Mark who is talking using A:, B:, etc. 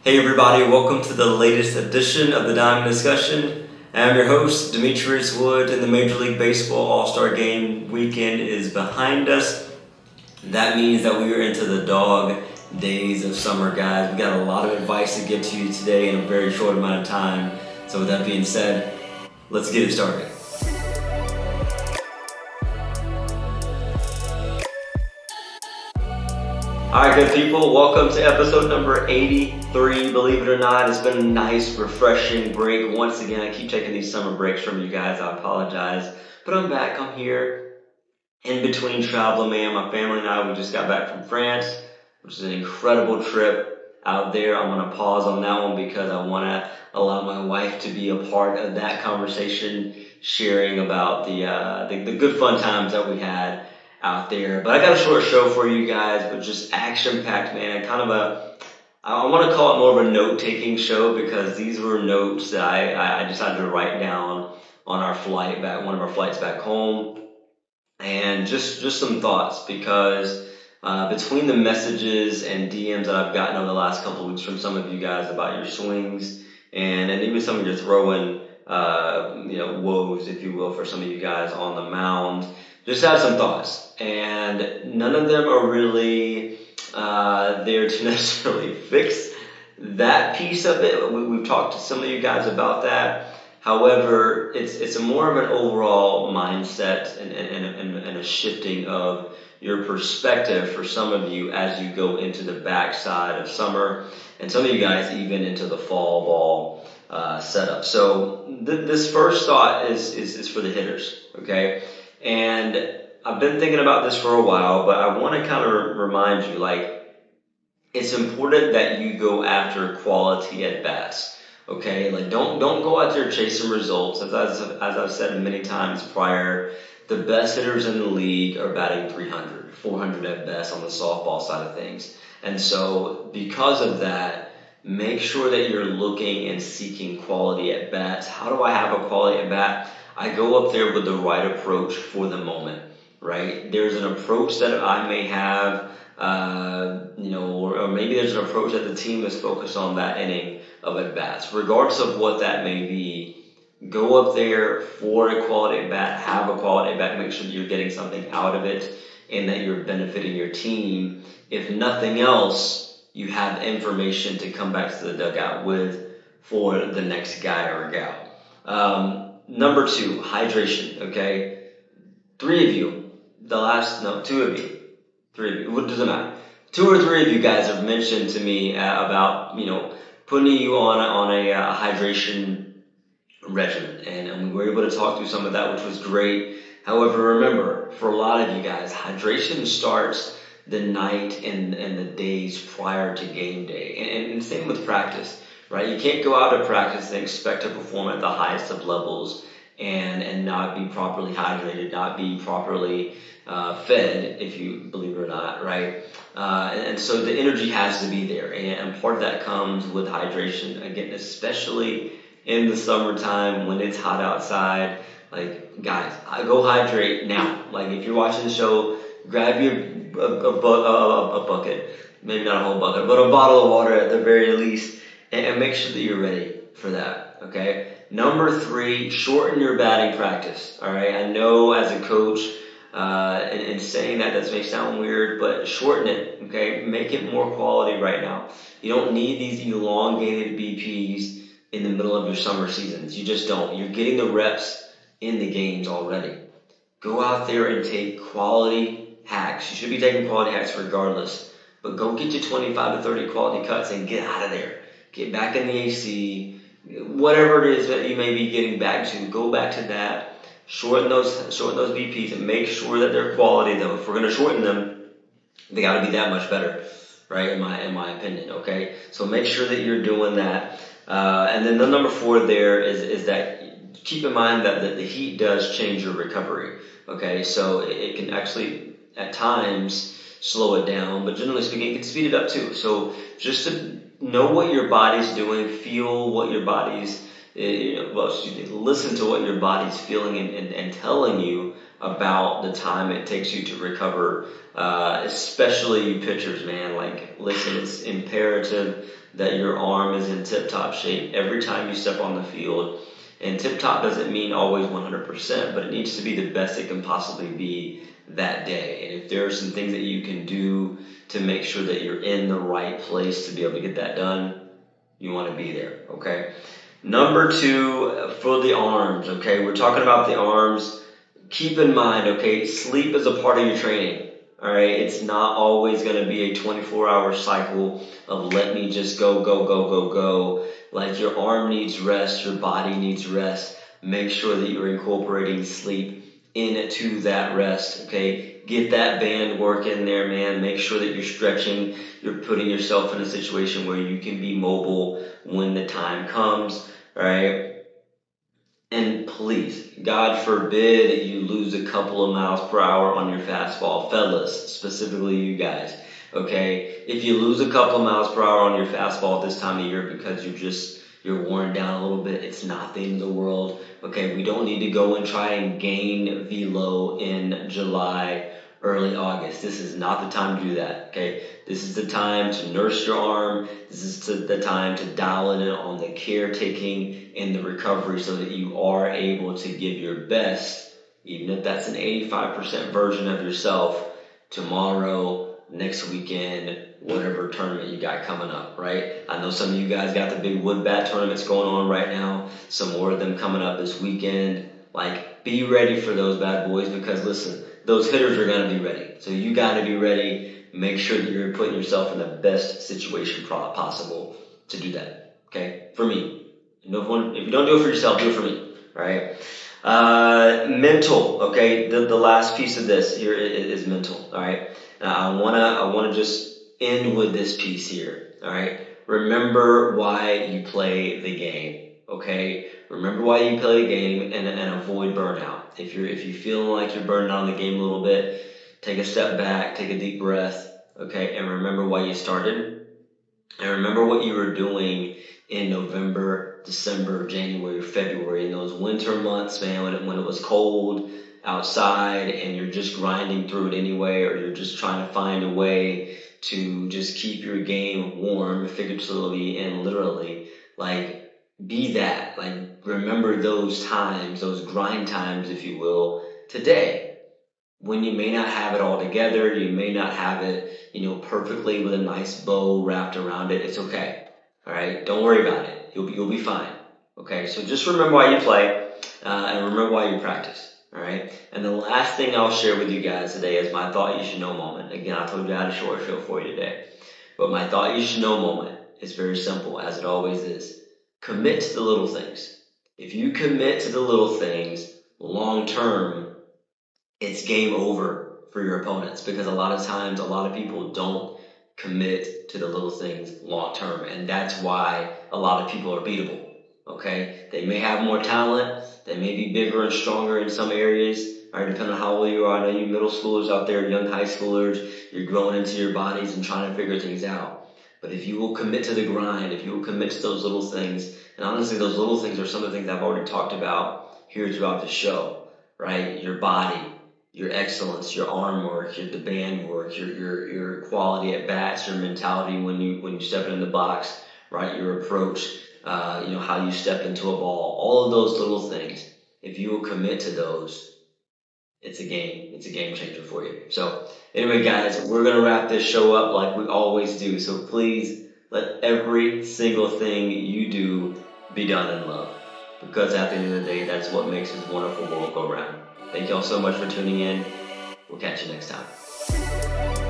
A: Hey everybody, welcome to the latest edition of the Diamond Discussion. I'm your host, Demetrius Woods, and the Major League Baseball All-Star Game weekend is behind us. That means that we are into the dog days of summer, guys. We got a lot of advice to get to you today in a very short amount of time. So with that being said, let's get it started. Alright, good people, welcome to episode number 83. Believe it or not, it's been a nice, refreshing break. Once again, I keep taking these summer breaks from you guys. I apologize. But I'm back. I'm here in between traveling, man. My family and I, we just got back from France, which is an incredible trip out there. I'm going to pause on that one because I want to allow my wife to be a part of that conversation, sharing about the good fun times that we had out there. But I got a short show for you guys, but just action-packed, man. I want to call it more of a note-taking show because these were notes that I decided to write down on our flight back, one of our flights back home, and just some thoughts because between the messages and DMs that I've gotten over the last couple of weeks from some of you guys about your swings and even some of your throwing woes, if you will, for some of you guys on the mound, just have some thoughts, and none of them are really there to necessarily fix that piece of it. We've talked to some of you guys about that. However, it's a more of an overall mindset and a shifting of your perspective for some of you as you go into the backside of summer, and some of you guys even into the fall ball setup. So this first thought is for the hitters, okay? And I've been thinking about this for a while, but I want to kind of remind you, like, it's important that you go after quality at bats. Okay, like don't go out there chasing results. As I've said many times prior, the best hitters in the league are batting 300, 400 at best on the softball side of things. And so, because of that, make sure that you're looking and seeking quality at bats. How do I have a quality at bat? I go up there with the right approach for the moment, right? There's an approach that I may have or maybe there's an approach that the team is focused on that inning of at bats. Regardless of what that may be, go up there for a quality at bat, have a quality at bat, make sure that you're getting something out of it and that you're benefiting your team. If nothing else, you have information to come back to the dugout with for the next guy or gal. Number two, hydration, okay? Three of you, two of you, three of you, what does it matter? Two or three of you guys have mentioned to me about, putting you on a hydration regimen, and we were able to talk through some of that, which was great. However, remember, for a lot of you guys, hydration starts the night and the days prior to game day, and same with practice, right? You can't go out to practice and expect to perform at the highest of levels and not be properly hydrated, not be properly fed, if you believe it or not, right? And so the energy has to be there, and part of that comes with hydration, again, especially in the summertime when it's hot outside. Like, guys, I go hydrate now. Like, if you're watching the show, grab a bucket, maybe not a whole bucket, but a bottle of water at the very least, and make sure that you're ready for that, okay? Number three, shorten your batting practice, all right? I know as a coach, and saying that may sound weird, but shorten it, okay? Make it more quality right now. You don't need these elongated BPs in the middle of your summer seasons. You just don't. You're getting the reps in the games already. Go out there and take quality hacks. You should be taking quality hacks regardless, but go get your 25 to 30 quality cuts and get out of there. Get back in the AC, whatever it is that you may be getting back to, go back to that. Shorten those BPs and make sure that they're quality though. If we're going to shorten them, they got to be that much better, right? In my opinion, okay? So make sure that you're doing that. And then the number four there is that keep in mind that the heat does change your recovery, okay? So it can actually, at times, slow it down, but generally speaking, it can speed it up too. So just to know what your body's doing, feel what your body's, listen to what your body's feeling and telling you about the time it takes you to recover, especially you pitchers, man. Like, listen, it's imperative that your arm is in tip-top shape every time you step on the field. And tip-top doesn't mean always 100%, but it needs to be the best it can possibly be that day. And if there are some things that you can do to make sure that you're in the right place to be able to get that done, you want to be there, okay? Number two, for the arms, okay? We're talking about the arms. Keep in mind, okay, sleep is a part of your training, all right? It's not always going to be a 24-hour cycle of let me just go, go, go, go, go. Like your arm needs rest, your body needs rest. Make sure that you're incorporating sleep into that rest, okay? Get that band work in there, man. Make sure that you're stretching. You're putting yourself in a situation where you can be mobile when the time comes, all right? And please, God forbid you lose a couple of miles per hour on your fastball. Fellas, specifically you guys, okay? If you lose a couple of miles per hour on your fastball this time of year because you're worn down a little bit, it's not the end of the world, okay? We don't need to go and try and gain velo in July, early August. This is not the time to do that, okay? This is the time to nurse your arm. This is the time to dial in on the caretaking and the recovery so that you are able to give your best, even if that's an 85% version of yourself, tomorrow, next weekend, whatever tournament you got coming up, right? I know some of you guys got the big wood bat tournaments going on right now. Some more of them coming up this weekend. Like, be ready for those bad boys because listen, those hitters are going to be ready. So you got to be ready. Make sure that you're putting yourself in the best situation possible to do that. Okay? For me. If you don't do it for yourself, do it for me. Right? Mental. Okay? The last piece of this here is mental. All right? Now, I wanna just end with this piece here. All right? Remember why you play the game. Okay? Remember why you play the game and avoid burnout. If you feel like you're burning out on the game a little bit, take a step back, take a deep breath, okay, and remember why you started. And remember what you were doing in November, December, January, February, in those winter months, man, when it was cold outside and you're just grinding through it anyway, or you're just trying to find a way to just keep your game warm, figuratively and literally. Like, be that. Like, remember those times, those grind times, if you will, today when you may not have it all together, you may not have it, perfectly with a nice bow wrapped around it. It's okay. All right. Don't worry about it. You'll be fine. Okay. So just remember why you play, and remember why you practice. All right. And the last thing I'll share with you guys today is my thought you should know moment. Again, I told you I had a short show for you today, but my thought you should know moment is very simple, as it always is. Commit to the little things. If you commit to the little things long term, it's game over for your opponents because a lot of times a lot of people don't commit to the little things long term, and that's why a lot of people are beatable. Okay, they may have more talent, they may be bigger and stronger in some areas. All right, depending on how old you are. I know you middle schoolers out there, young high schoolers, you're growing into your bodies and trying to figure things out. But if you will commit to the grind, if you will commit to those little things, and honestly, those little things are some of the things I've already talked about here throughout the show, right? Your body, your excellence, your arm work, the band work, your quality at bats, your mentality when you step in the box, right? Your approach, how you step into a ball, all of those little things. If you will commit to those, it's a game. It's a game changer for you. So anyway, guys, we're gonna wrap this show up like we always do. So please let every single thing you do be done in love, because at the end of the day, that's what makes this wonderful world go round. Thank y'all so much for tuning in. We'll catch you next time.